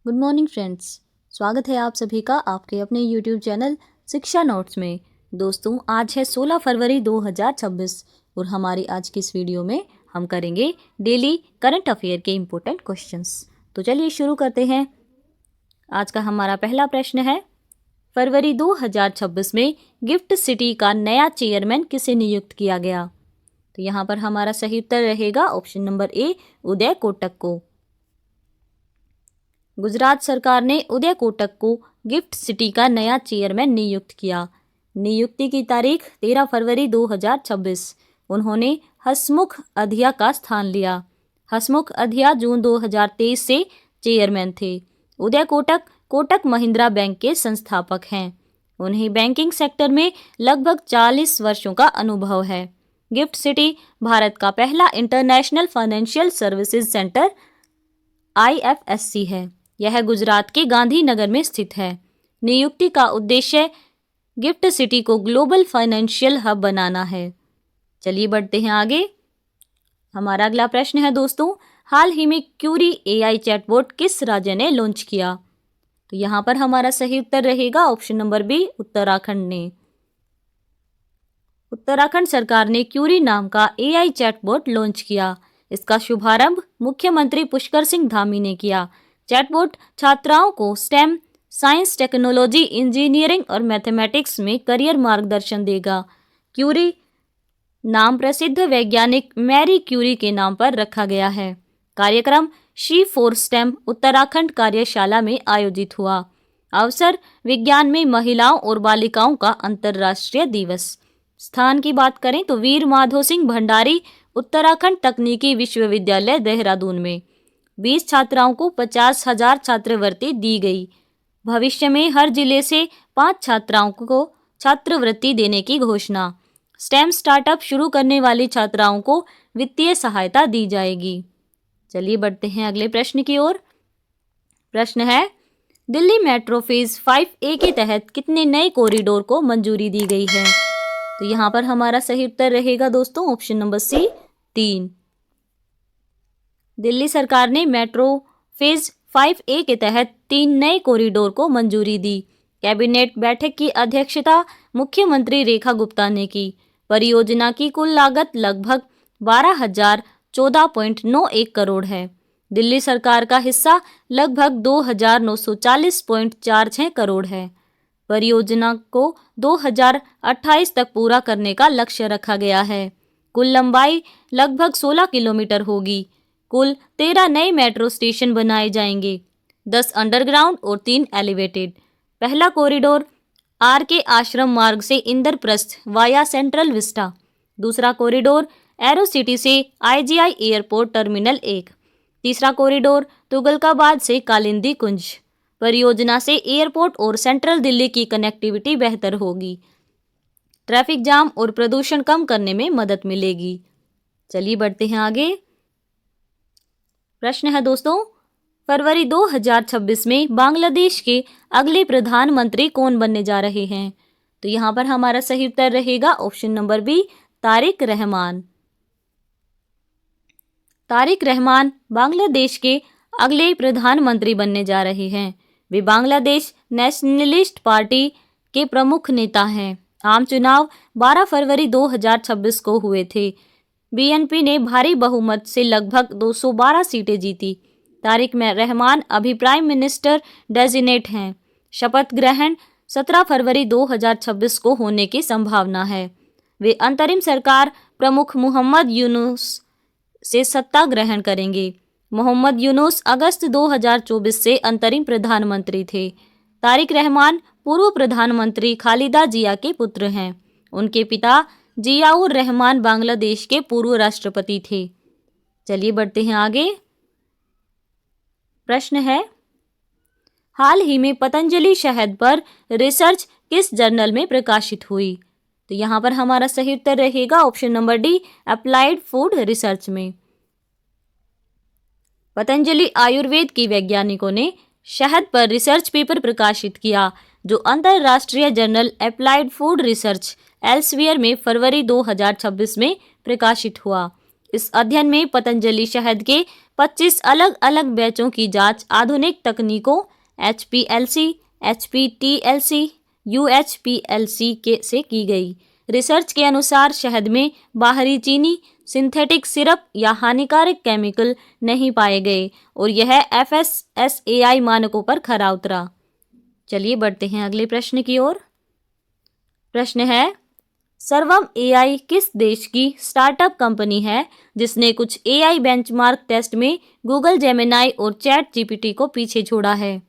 Good morning friends. स्वागत है आप सभी का आपके अपने यूट्यूब चैनल शिक्षा नोट्स में। दोस्तों, आज है 16 फरवरी 2026 और हमारी आज की इस वीडियो में हम करेंगे डेली करंट अफेयर के इम्पोर्टेंट क्वेश्चंस। तो चलिए शुरू करते हैं। आज का हमारा पहला प्रश्न है, फरवरी 2026 में गिफ्ट सिटी का नया चेयरमैन किसे नियुक्त किया गया? तो यहाँ पर हमारा सही उत्तर रहेगा option number A, Uday Kotak को। गुजरात सरकार ने उदय कोटक को गिफ्ट सिटी का नया चेयरमैन नियुक्त किया। नियुक्ति की तारीख 13 फरवरी 2026। उन्होंने हसमुख अधिया का स्थान लिया। हसमुख अधिया जून 2023 से चेयरमैन थे। उदय कोटक कोटक महिंद्रा बैंक के संस्थापक हैं। उन्हें बैंकिंग सेक्टर में लगभग 40 वर्षों का अनुभव है। गिफ्ट सिटी भारत का पहला international financial services centre IFSC है। यह गुजरात के गांधीनगर में स्थित है। नियुक्ति का उद्देश्य गिफ्ट सिटी को ग्लोबल फाइनेंशियल हब बनाना है। चलिए बढ़ते हैं आगे। हमारा अगला प्रश्न है दोस्तों, हाल ही में क्यूरी AI चैटबॉट किस राज्य ने लॉन्च किया? तो यहाँ पर हमारा सही उत्तर रहेगा ऑप्शन नंबर बी, उत्तराखंड ने। उत्तराखंड सरकार ने क्यूरी नाम का AI चैटबॉट लॉन्च किया। इसका शुभारंभ मुख्यमंत्री पुष्कर सिंह धामी ने किया। चैटबॉट छात्राओं को स्टेम, साइंस, टेक्नोलॉजी, इंजीनियरिंग और मैथमेटिक्स में करियर मार्गदर्शन देगा। क्यूरी नाम प्रसिद्ध वैज्ञानिक मैरी क्यूरी के नाम पर रखा गया है। कार्यक्रम शी फॉर स्टेम उत्तराखंड कार्यशाला में आयोजित हुआ। अवसर विज्ञान में महिलाओं और बालिकाओं का अंतर्राष्ट्रीय दिवस। स्थान की बात करें तो वीर माधो सिंह भंडारी उत्तराखंड तकनीकी विश्वविद्यालय देहरादून में। 20 छात्राओं को 50,000 छात्रवृत्ति दी गई। भविष्य में हर जिले से 5 छात्राओं को छात्रवृत्ति देने की घोषणा। स्टेम स्टार्टअप शुरू करने वाली छात्राओं को वित्तीय सहायता दी जाएगी। चलिए बढ़ते हैं अगले प्रश्न की ओर। प्रश्न है, दिल्ली मेट्रो फेज 5A के तहत कितने नए कॉरिडोर को मंजूरी दी गई है? तो यहाँ पर हमारा सही उत्तर रहेगा दोस्तों ऑप्शन नंबर सी, 3। दिल्ली सरकार ने मेट्रो फेज 5A के तहत 3 नए कॉरिडोर को मंजूरी दी। कैबिनेट बैठक की अध्यक्षता मुख्यमंत्री रेखा गुप्ता ने की। परियोजना की कुल लागत लगभग 12,014.91 करोड़ है। दिल्ली सरकार का हिस्सा लगभग 2,940.46 करोड़ है। परियोजना को 2028 तक पूरा करने का लक्ष्य रखा गया है। कुल लंबाई लगभग 16 किलोमीटर होगी। कुल 13 नए मेट्रो स्टेशन बनाए जाएंगे, 10 अंडरग्राउंड और 3 एलिवेटेड। पहला कॉरिडोर RK आश्रम मार्ग से इंद्रप्रस्थ वाया सेंट्रल विस्टा। दूसरा कॉरिडोर एरो सिटी से IGI एयरपोर्ट टर्मिनल 1। तीसरा कॉरिडोर तुगलकाबाद से कालिंदी कुंज। परियोजना से एयरपोर्ट और सेंट्रल दिल्ली की कनेक्टिविटी बेहतर होगी। ट्रैफिक जाम और प्रदूषण कम करने में मदद मिलेगी। चलिए बढ़ते हैं आगे। प्रश्न है दोस्तों, फरवरी 2026 में बांग्लादेश के अगले प्रधानमंत्री कौन बनने जा रहे हैं? तो यहाँ पर हमारा सही उत्तर रहेगा option number B, Tariq Rahman. Tariq Rahman Bangladesh के अगले प्रधानमंत्री बनने जा रहे हैं। वे बांग्लादेश नेशनलिस्ट पार्टी के प्रमुख नेता हैं। आम चुनाव 12 फरवरी 2026 को हुए थे। BNP ने भारी बहुमत से लगभग 212 सीटें जीती। तारिक रहमान अभी प्राइम मिनिस्टर डेजिग्नेट हैं। शपथ ग्रहण 17 फरवरी 2026 को होने की संभावना है। वे अंतरिम सरकार प्रमुख मोहम्मद यूनुस से सत्ता ग्रहण करेंगे। मोहम्मद यूनुस अगस्त 2024 से अंतरिम प्रधानमंत्री थे। तारिक रहमान पूर्व प्रधानमंत्री खालिदा जिया के पुत्र हैं। उनके पिता जियाउर रहमान बांग्लादेश के पूर्व राष्ट्रपति थे। चलिए बढ़ते हैं आगे। प्रश्न है, हाल ही में पतंजलि शहद पर रिसर्च किस जर्नल में प्रकाशित हुई? तो यहाँ पर हमारा सही उत्तर रहेगा option number D, applied food research में। पतंजलि आयुर्वेद की वैज्ञानिकों ने शहद पर रिसर्च पेपर प्रकाशित किया, जो अंतरराष्ट्रीय जर्नल अप्लाइड फूड रिसर्च एल्सवियर में फरवरी 2026 में प्रकाशित हुआ। इस अध्ययन में पतंजलि शहद के 25 अलग अलग बैचों की जांच आधुनिक तकनीकों HPLC, HPTLC, UHPLC से की गई। रिसर्च के अनुसार शहद में बाहरी चीनी, सिंथेटिक सिरप या हानिकारक केमिकल नहीं पाए गए और यह FSSAI मानकों पर खरा उतरा। चलिए बढ़ते हैं अगले प्रश्न की ओर। प्रश्न है, सर्वम AI किस देश की स्टार्टअप कंपनी है जिसने कुछ AI बेंचमार्क टेस्ट में गूगल जेमिनाई और चैट GPT को पीछे छोड़ा है?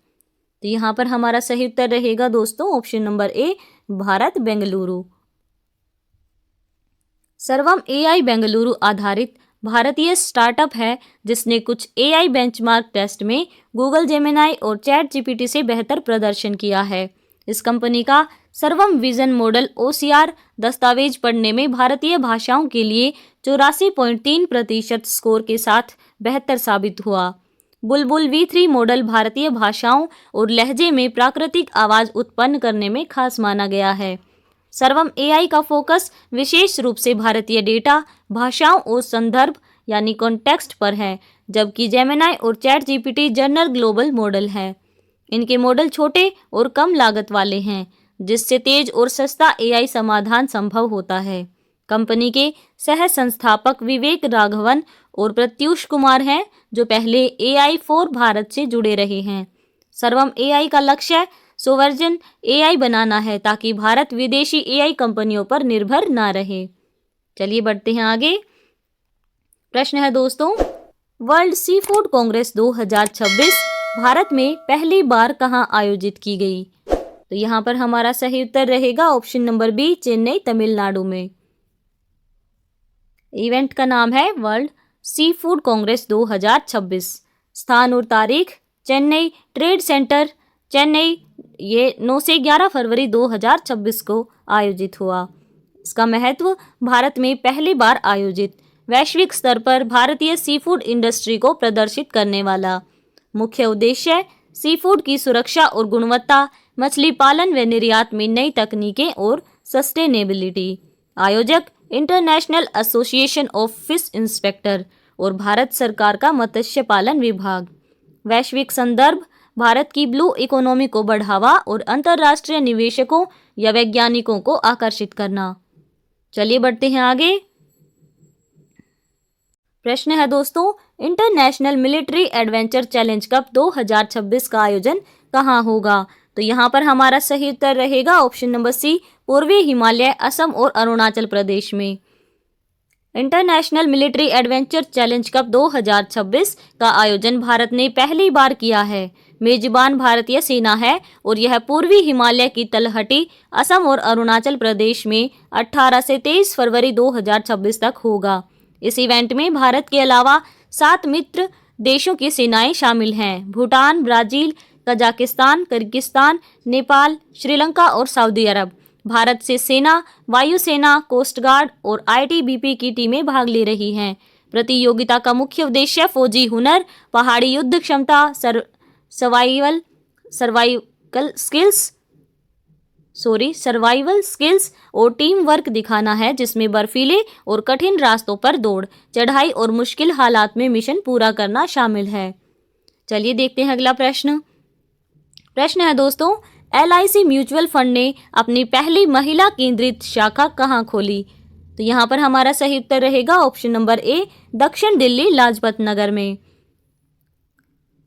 तो यहाँ पर हमारा सही उत्तर रहेगा दोस्तों option number A, Bharat Bengaluru. सर्वम AI बेंगलुरु आधारित भारतीय स्टार्टअप है जिसने कुछ AI बेंचमार्क टेस्ट में गूगल जेमिनाई और चैट GPT से बेहतर प्रदर्शन किया है। इस कंपनी का सर्वम विजन मॉडल OCR दस्तावेज पढ़ने में भारतीय भाषाओं के लिए 84.3% स्कोर के साथ बेहतर साबित हुआ। बुलबुल V3 मॉडल भारतीय भाषाओं और लहजे में प्राकृतिक आवाज़ उत्पन्न करने में खास माना गया है। सर्वम AI का फोकस विशेष रूप से भारतीय डेटा, भाषाओं और संदर्भ यानी कॉन्टेक्स्ट पर है, जबकि जेमिनाई और chat GPT general global model है। इनके मॉडल छोटे और कम लागत वाले हैं, जिससे तेज और सस्ता AI समाधान संभव होता है। कंपनी के सह संस्थापक विवेक राघवन और प्रत्यूष कुमार हैं, जो पहले AI फॉर भारत से जुड़े रहे हैं। सर्वम AI का लक्ष्य सोवर्जन AI बनाना है ताकि भारत विदेशी AI कंपनियों पर निर्भर ना रहे। चलिए बढ़ते हैं आगे। प्रश्न है दोस्तों, world sea food Congress 2026 Bharat में पहली बार कहां आयोजित की गई? तो यहाँ पर हमारा सही उत्तर रहेगा option number B, Chennai Tamil Nadu में। इवेंट का नाम है वर्ल्ड सी फूड कांग्रेस 2026। स्थान और तारीख चेन्नई ट्रेड सेंटर, चेन्नई। ये 9 से 11 फरवरी 2026 को आयोजित हुआ। इसका महत्व, भारत में पहली बार आयोजित, वैश्विक स्तर पर भारतीय सी फूड इंडस्ट्री को प्रदर्शित करने वाला। मुख्य उद्देश्य सी फूड की सुरक्षा और गुणवत्ता, मछली पालन व निर्यात में नई तकनीकें और सस्टेनेबिलिटी। आयोजक international association of fish inspector और भारत सरकार का मत्स्य पालन विभाग। वैश्विक संदर्भ, भारत की ब्लू इकोनॉमी को बढ़ावा और अंतर्राष्ट्रीय निवेशकों या वैज्ञानिकों को आकर्षित करना। चलिए बढ़ते हैं आगे। प्रश्न है दोस्तों, international military adventure challenge cup 2026 का आयोजन कहाँ होगा? तो यहाँ पर हमारा सही उत्तर रहेगा ऑप्शन नंबर सी, पूर्वी हिमालय, असम और अरुणाचल प्रदेश में। International military adventure challenge cup 2026 का आयोजन भारत ने पहली बार किया है। मेजबान भारतीय सेना है और यह पूर्वी हिमालय की तलहटी असम और अरुणाचल प्रदेश में 18 से 23 फरवरी 2026 तक होगा। इस इवेंट में भारत के अलावा 7 मित्र देशों की सेनाएं शामिल हैं: Bhutan, Brazil, Kazakhstan, Kyrgyzstan, Nepal, Sri Lanka और सऊदी अरब। भारत से सेना, वायुसेना, कोस्ट गार्ड और ITBP की टीमें भाग ले रही हैं। प्रतियोगिता का मुख्य उद्देश्य फौजी हुनर, पहाड़ी युद्ध क्षमता, सर्वाइवल स्किल्स और टीम वर्क दिखाना है, जिसमें बर्फीले और कठिन रास्तों पर दौड़, चढ़ाई और मुश्किल हालात में मिशन पूरा करना शामिल है। चलिए देखते हैं अगला प्रश्न। प्रश्न है दोस्तों, LIC म्यूचुअल फंड ने अपनी पहली महिला केंद्रित शाखा कहाँ खोली? तो यहाँ पर हमारा सही उत्तर रहेगा ऑप्शन नंबर ए, दक्षिण दिल्ली लाजपत नगर में।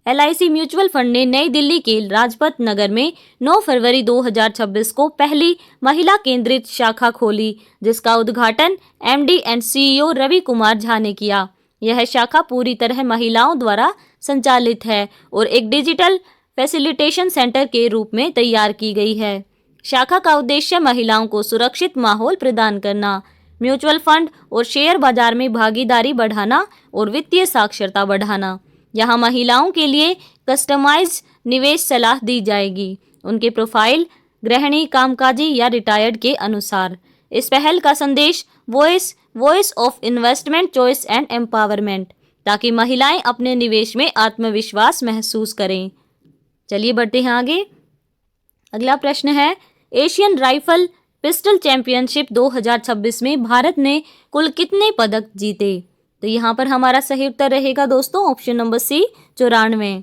LIC म्यूचुअल फंड ने नई दिल्ली के लाजपत नगर में 9 फरवरी 2026 को पहली महिला केंद्रित शाखा खोली, जिसका उद्घाटन MD and CEO Ravi Kumar Jha ने किया। यह शाखा पूरी तरह महिलाओं द्वारा संचालित है और एक डिजिटल फैसिलिटेशन सेंटर के रूप में तैयार की गई है। शाखा का उद्देश्य महिलाओं को सुरक्षित माहौल प्रदान करना, म्यूचुअल फंड और शेयर बाजार में भागीदारी बढ़ाना और वित्तीय साक्षरता बढ़ाना। यहाँ महिलाओं के लिए कस्टमाइज्ड निवेश सलाह दी जाएगी, उनके प्रोफाइल, गृहिणी, कामकाजी या रिटायर्ड के अनुसार। इस पहल का संदेश voice of investment, choice and empowerment, ताकि महिलाएं अपने निवेश में आत्मविश्वास महसूस करें। चलिए बढ़ते हैं आगे। अगला प्रश्न है, एशियन राइफल पिस्टल चैंपियनशिप 2026 में भारत ने कुल कितने पदक जीते? तो यहाँ पर हमारा सही उत्तर रहेगा दोस्तों ऑप्शन नंबर सी 94।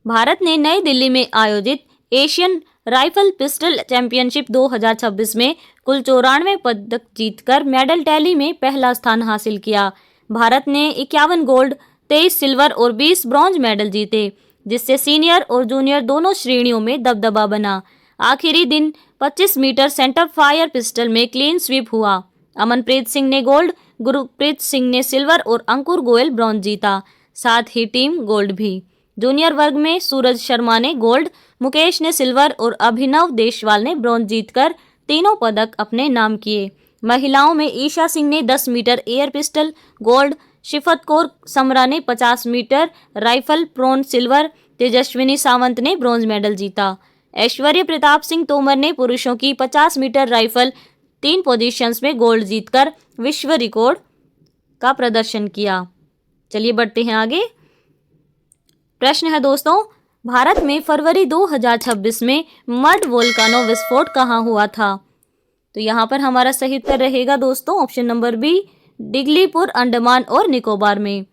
भारत ने नई दिल्ली में आयोजित एशियन राइफल पिस्टल चैंपियनशिप 2026 में कुल 94 पदक जीतकर मेडल टैली में पहला स्थान हासिल किया। भारत ने 51 गोल्ड, 23 सिल्वर और 20 ब्रॉन्ज मेडल जीते, जिससे सीनियर और जूनियर दोनों श्रेणियों में दबदबा बना। आखिरी दिन 25 मीटर सेंटर फायर पिस्टल में क्लीन स्वीप हुआ। अमनप्रीत सिंह ने गोल्ड, गुरप्रीत सिंह ने सिल्वर और अंकुर गोयल ब्रॉन्ज जीता, साथ ही टीम गोल्ड भी। जूनियर वर्ग में सूरज शर्मा ने गोल्ड, मुकेश ने सिल्वर और अभिनव देशवाल ने ब्रॉन्ज जीतकर तीनों पदक अपने नाम किए। महिलाओं में ईशा सिंह ने 10 metre air pistol gold, Sift Kaur Samra ने 50 metre rifle prone silver, Tejaswini Sawant ने ब्रॉन्ज मेडल जीता। ऐश्वर्य प्रताप सिंह तोमर ने पुरुषों की 50 मीटर राइफल 3 पोजीशंस में गोल्ड जीतकर विश्व रिकॉर्ड का प्रदर्शन किया। चलिए बढ़ते हैं आगे। प्रश्न है दोस्तों, भारत में फरवरी 2026 में मड वोल्कानो विस्फोट कहाँ हुआ था? तो यहाँ पर हमारा सही उत्तर रहेगा दोस्तों option number B, Diglipur, Andaman और निकोबार में।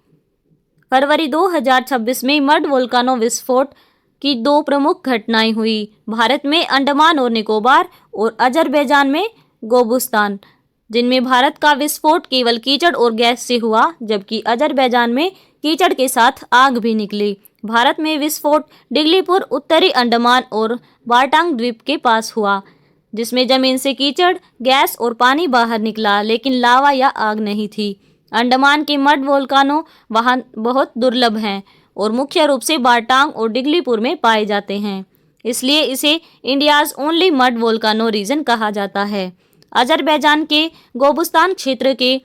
फरवरी 2026 में मड वोल्कानो विस्फोट की 2 प्रमुख घटनाएं हुई। भारत में अंडमान और निकोबार और अजरबैजान में गोबुस्तान, जिनमें भारत का विस्फोट केवल कीचड़ और गैस से हुआ, जबकि अजरबैजान में कीचड़ के साथ आग भी निकली। भारत में विस्फोट डिगलीपुर, उत्तरी अंडमान और बार्टांग द्वीप के पास हुआ, जिसमें जमीन से कीचड़, गैस और पानी बाहर निकला, लेकिन लावा या आग नहीं थी। अंडमान के मड वोल्कानो वहाँ बहुत दुर्लभ हैं और मुख्य रूप से बार्टांग और डिगलीपुर में पाए जाते हैं, इसलिए इसे इंडियाज ओनली मड वोल्कानो रीजन कहा जाता है। अजरबैजान के गोबुस्तान क्षेत्र के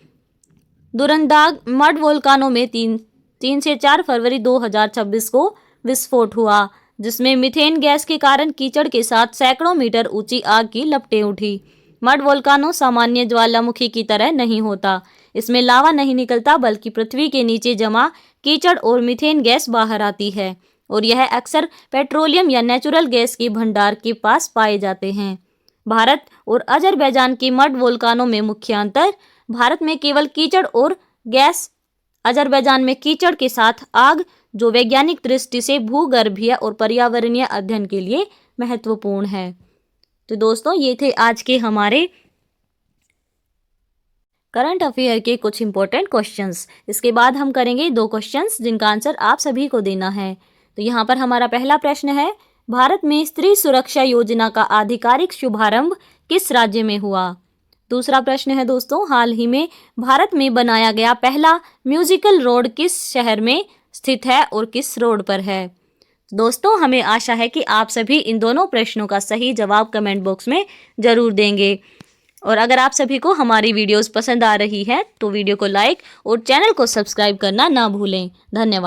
दुरंदाग मड वोल्कानो में 3 से 4 फरवरी 2026 को विस्फोट हुआ, जिसमें मीथेन गैस के कारण कीचड़ के साथ सैकड़ों मीटर ऊंची आग की लपटें उठी। मड वोल्कानो सामान्य ज्वालामुखी की तरह नहीं होता। इसमें लावा नहीं निकलता, बल्कि पृथ्वी के नीचे जमा कीचड़ और मीथेन गैस बाहर आती है, और यह अक्सर पेट्रोलियम या नेचुरल गैस के भंडार के पास पाए जाते हैं। भारत और अजरबैजान के मड वोल्कानो में मुख्य अंतर: भारत में केवल कीचड़ और गैस, अजरबैजान में कीचड़ के साथ आग, जो वैज्ञानिक दृष्टि से भूगर्भीय और पर्यावरणीय अध्ययन के लिए महत्वपूर्ण है। तो दोस्तों, ये थे आज के हमारे करंट अफेयर के कुछ इंपॉर्टेंट क्वेश्चंस। इसके बाद हम करेंगे 2 क्वेश्चंस जिनका आंसर आप सभी को देना है। तो यहाँ पर हमारा पहला प्रश्न है, भारत में स्त्री सुरक्षा योजना का आधिकारिक शुभारंभ किस राज्य में हुआ? दूसरा प्रश्न है दोस्तों, हाल ही में भारत में बनाया गया पहला म्यूजिकल रोड किस शहर में स्थित है और किस रोड पर है? दोस्तों, हमें आशा है कि आप सभी इन दोनों प्रश्नों का सही जवाब कमेंट बॉक्स में जरूर देंगे। और अगर आप सभी को हमारी वीडियोस पसंद आ रही है तो वीडियो को लाइक और चैनल को सब्सक्राइब करना ना भूलें। धन्यवाद।